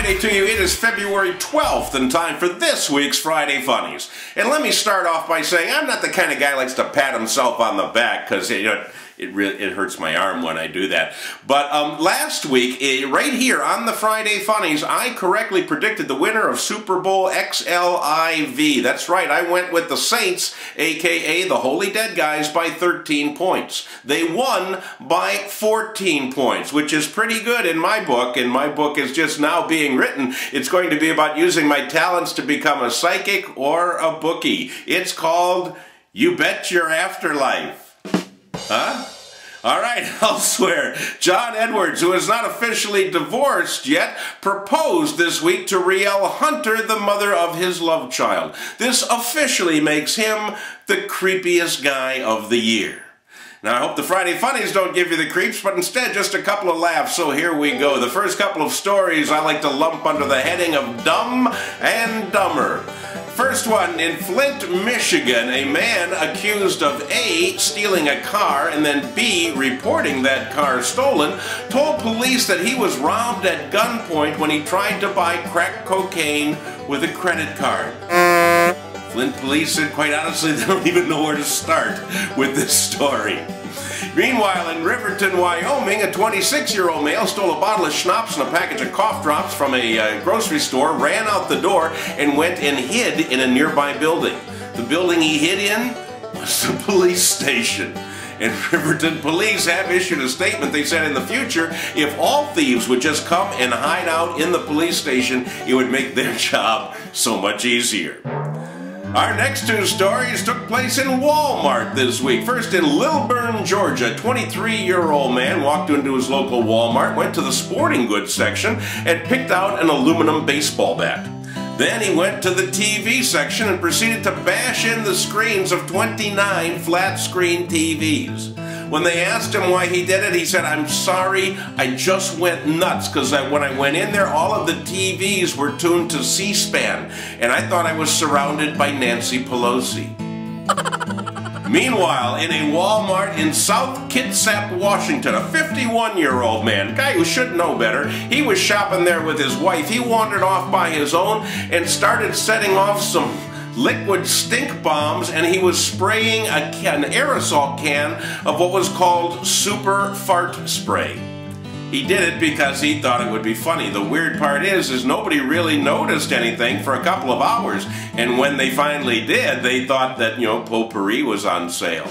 Friday to you. It is February 12th and time for this week's Friday Funnies. And let me start off by saying I'm not the kind of guy who likes to pat himself on the back because, you know, it hurts my arm when I do that. But last week, right here on the Friday Funnies, I correctly predicted the winner of Super Bowl XLIV. That's right, I went with the Saints, a.k.a. the Holy Dead Guys, by 13 points. They won by 14 points, which is pretty good in my book, and my book is just now being written. It's going to be about using my talents to become a psychic or a bookie. It's called You Bet Your Afterlife. Huh? All right, elsewhere, John Edwards, who is not officially divorced yet, proposed this week to Rielle Hunter, the mother of his love child. This officially makes him the creepiest guy of the year. Now, I hope the Friday Funnies don't give you the creeps, but instead just a couple of laughs, so here we go. The first couple of stories I like to lump under the heading of Dumb and Dumber. First one, in Flint, Michigan, a man accused of A, stealing a car, and then B, reporting that car stolen, told police that he was robbed at gunpoint when he tried to buy crack cocaine with a credit card. Flint police said, quite honestly, they don't even know where to start with this story. Meanwhile, in Riverton, Wyoming, a 26-year-old male stole a bottle of schnapps and a package of cough drops from a grocery store, ran out the door, and went and hid in a nearby building. The building he hid in was the police station. And Riverton police have issued a statement. They said in the future, if all thieves would just come and hide out in the police station, it would make their job so much easier. Our next two stories took place in Walmart this week. First, in Lilburn, Georgia, a 23-year-old man walked into his local Walmart, went to the sporting goods section, and picked out an aluminum baseball bat. Then he went to the TV section and proceeded to bash in the screens of 29 flat-screen TVs. When they asked him why he did it, he said, "I'm sorry, I just went nuts because when I went in there, all of the TVs were tuned to C-SPAN, and I thought I was surrounded by Nancy Pelosi." Meanwhile, in a Walmart in South Kitsap, Washington, a 51-year-old man, a guy who should know better, he was shopping there with his wife. He wandered off by his own and started setting off some liquid stink bombs, and he was spraying an aerosol can of what was called super fart spray. He did it because he thought it would be funny. The weird part is nobody really noticed anything for a couple of hours, and when they finally did, they thought that, you know, potpourri was on sale.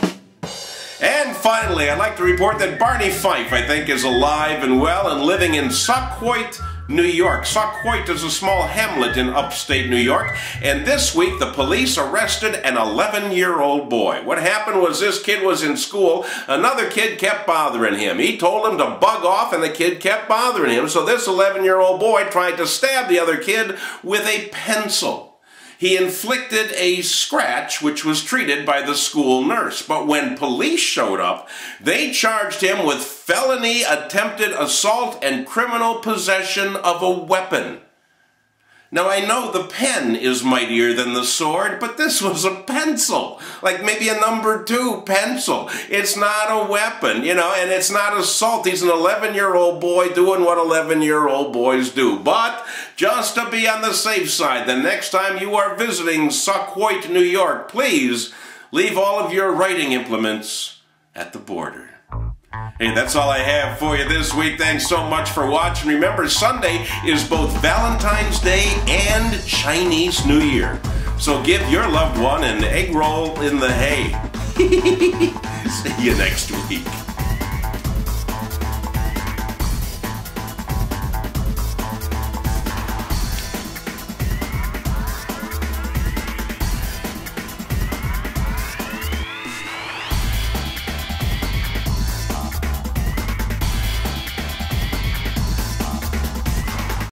And finally, I'd like to report that Barney Fife, I think, is alive and well and living in Sauquiot, New York. Sauquiot is a small hamlet in upstate New York, and this week the police arrested an 11-year-old boy. What happened was this kid was in school, another kid kept bothering him. He told him to bug off, and the kid kept bothering him, so this 11-year-old boy tried to stab the other kid with a pencil. He inflicted a scratch, which was treated by the school nurse. But when police showed up, they charged him with felony attempted assault and criminal possession of a weapon. Now, I know the pen is mightier than the sword, but this was a pencil. Like maybe a #2 pencil. It's not a weapon, you know, and it's not assault. He's an 11-year-old boy doing what 11-year-old boys do. But just to be on the safe side, the next time you are visiting Sauquiot, New York, please leave all of your writing implements at the border. Hey, that's all I have for you this week. Thanks so much for watching. Remember, Sunday is both Valentine's Day and Chinese New Year. So give your loved one an egg roll in the hay.